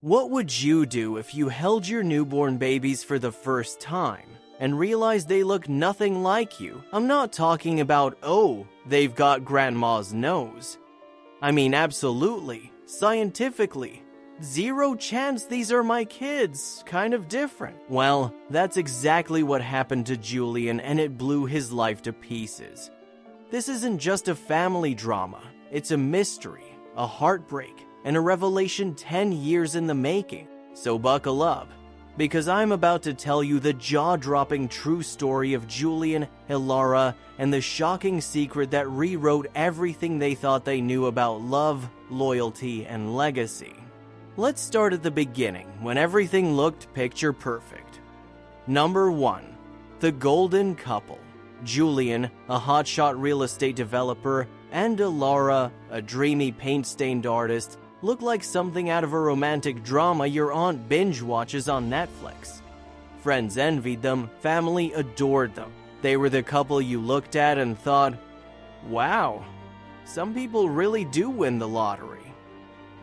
What would you do if you held your newborn babies for the first time and realized they look nothing like you? I'm not talking about, oh, they've got grandma's nose. I mean, absolutely, scientifically, zero chance these are my kids, kind of different. Well, that's exactly what happened to Julian, and it blew his life to pieces. This isn't just a family drama, it's a mystery, a heartbreak, and a revelation 10 years in the making. So buckle up, because I'm about to tell you the jaw-dropping true story of Julian, Elara, and the shocking secret that rewrote everything they thought they knew about love, loyalty, and legacy. Let's start at the beginning, when everything looked picture perfect. Number 1. The Golden Couple. Julian, a hotshot real estate developer, and Elara, a dreamy paint-stained artist, looked like something out of a romantic drama your aunt binge watches on Netflix. Friends envied them, family adored them. They were the couple you looked at and thought, wow, some people really do win the lottery.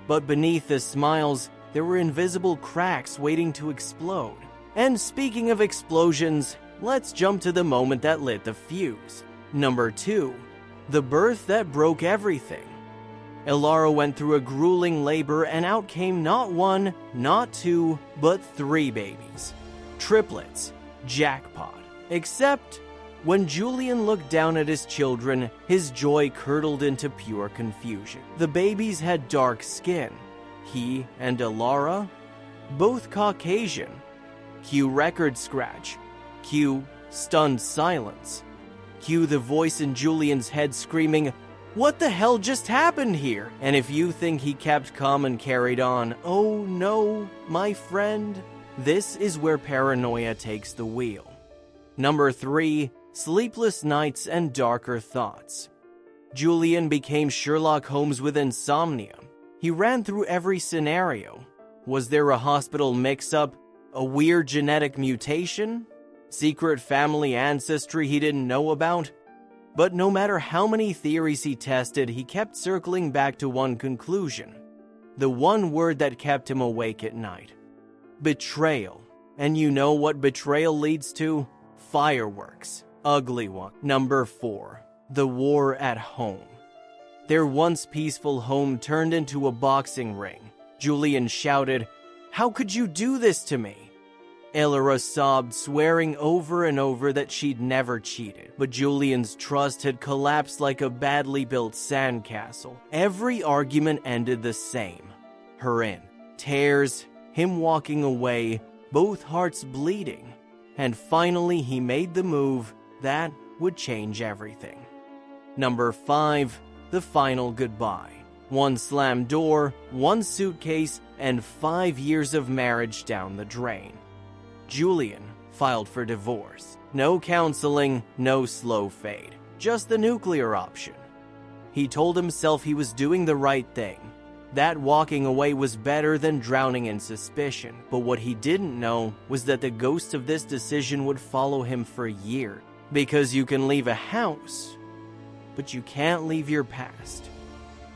But beneath the smiles, there were invisible cracks waiting to explode. And speaking of explosions, let's jump to the moment that lit the fuse. Number 2. The birth that broke everything. Elara went through a grueling labor and out came not 1, not 2, but 3 babies. Triplets. Jackpot. Except, when Julian looked down at his children, his joy curdled into pure confusion. The babies had dark skin. He and Elara, both Caucasian. Cue record scratch. Cue stunned silence. Cue the voice in Julian's head screaming, "What the hell just happened here?" And if you think he kept calm and carried on, oh no, my friend, this is where paranoia takes the wheel. Number 3. Sleepless nights and darker thoughts. Julian became Sherlock Holmes with insomnia. He ran through every scenario. Was there a hospital mix-up? A weird genetic mutation? Secret family ancestry he didn't know about? But no matter how many theories he tested, he kept circling back to one conclusion. The one word that kept him awake at night. Betrayal. And you know what betrayal leads to? Fireworks. Ugly one. Number 4. The war at home. Their once peaceful home turned into a boxing ring. Julian shouted, "How could you do this to me?" Elara sobbed, swearing over and over that she'd never cheated. But Julian's trust had collapsed like a badly built sandcastle. Every argument ended the same. Her in tears, him walking away, both hearts bleeding. And finally he made the move that would change everything. Number 5. The final goodbye. One slammed door, one suitcase, and 5 years of marriage down the drain. Julian filed for divorce. No counseling, no slow fade. Just the nuclear option. He told himself he was doing the right thing. That walking away was better than drowning in suspicion. But what he didn't know was that the ghost of this decision would follow him for years. Because you can leave a house, but you can't leave your past.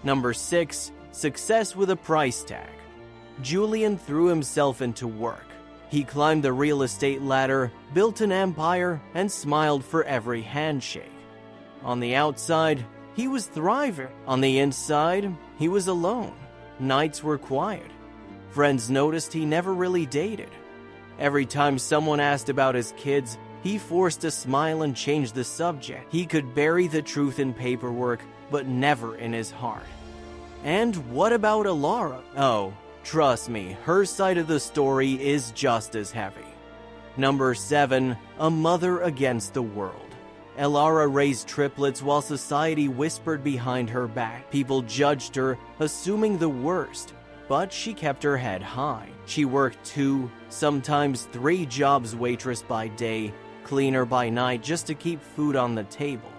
Number 6. Success with a price tag. Julian threw himself into work. He climbed the real estate ladder, built an empire, and smiled for every handshake. On the outside, he was thriving. On the inside, he was alone. Nights were quiet. Friends noticed he never really dated. Every time someone asked about his kids, he forced a smile and changed the subject. He could bury the truth in paperwork, but never in his heart. And what about Elara? Oh, trust me, her side of the story is just as heavy. Number 7. A mother against the world. Elara raised triplets while society whispered behind her back. People judged her, assuming the worst. But she kept her head high. She worked 2, sometimes 3 jobs, waitress by day, cleaner by night, just to keep food on the table.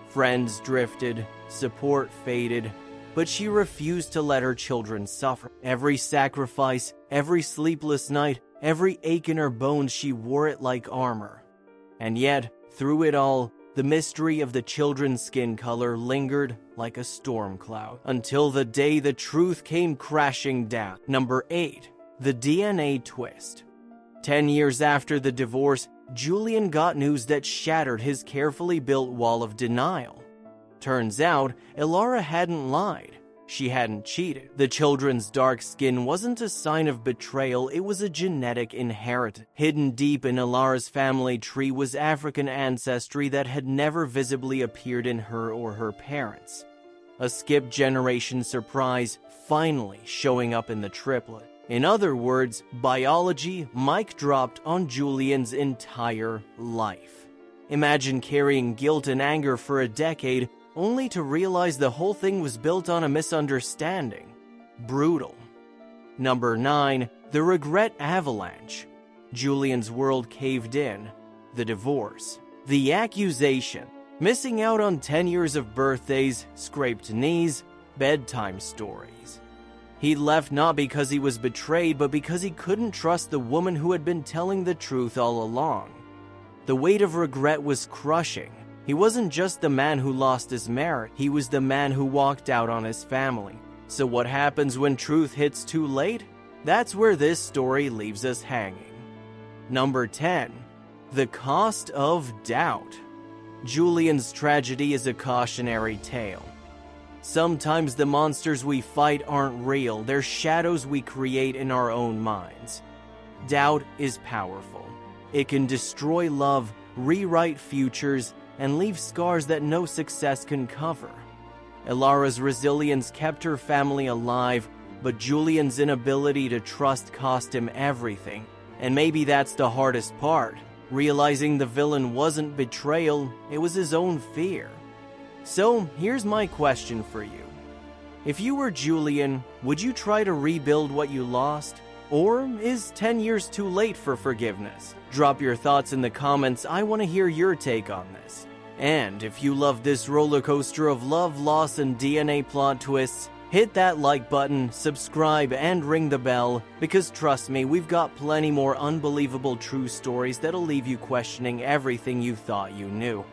Friends drifted, support faded, but she refused to let her children suffer. Every sacrifice, every sleepless night, every ache in her bones, she wore it like armor. And yet, through it all, the mystery of the children's skin color lingered like a storm cloud, until the day the truth came crashing down. Number 8. The DNA twist. 10 years after the divorce, Julian got news that shattered his carefully built wall of denial. Turns out, Elara hadn't lied. She hadn't cheated. The children's dark skin wasn't a sign of betrayal, it was a genetic inheritance. Hidden deep in Elara's family tree was African ancestry that had never visibly appeared in her or her parents. A skipped generation surprise finally showing up in the triplet. In other words, biology mic dropped on Julian's entire life. Imagine carrying guilt and anger for a decade, only to realize the whole thing was built on a misunderstanding. Brutal. Number 9. The regret avalanche. Julian's world caved in. The divorce. The accusation. Missing out on 10 years of birthdays, scraped knees, bedtime stories. He left not because he was betrayed, but because he couldn't trust the woman who had been telling the truth all along. The weight of regret was crushing. He wasn't just the man who lost his marriage, he was the man who walked out on his family. So what happens when truth hits too late? That's where this story leaves us hanging. Number 10. The cost of doubt. Julian's tragedy is a cautionary tale. Sometimes the monsters we fight aren't real, they're shadows we create in our own minds. Doubt is powerful. It can destroy love, rewrite futures, and leave scars that no success can cover. Elara's resilience kept her family alive, but Julian's inability to trust cost him everything. And maybe that's the hardest part, realizing the villain wasn't betrayal, it was his own fear. So, here's my question for you. If you were Julian, would you try to rebuild what you lost? Or is 10 years too late for forgiveness? Drop your thoughts in the comments, I want to hear your take on this. And if you love this roller coaster of love, loss, and DNA plot twists, hit that like button, subscribe, and ring the bell, because trust me, we've got plenty more unbelievable true stories that'll leave you questioning everything you thought you knew.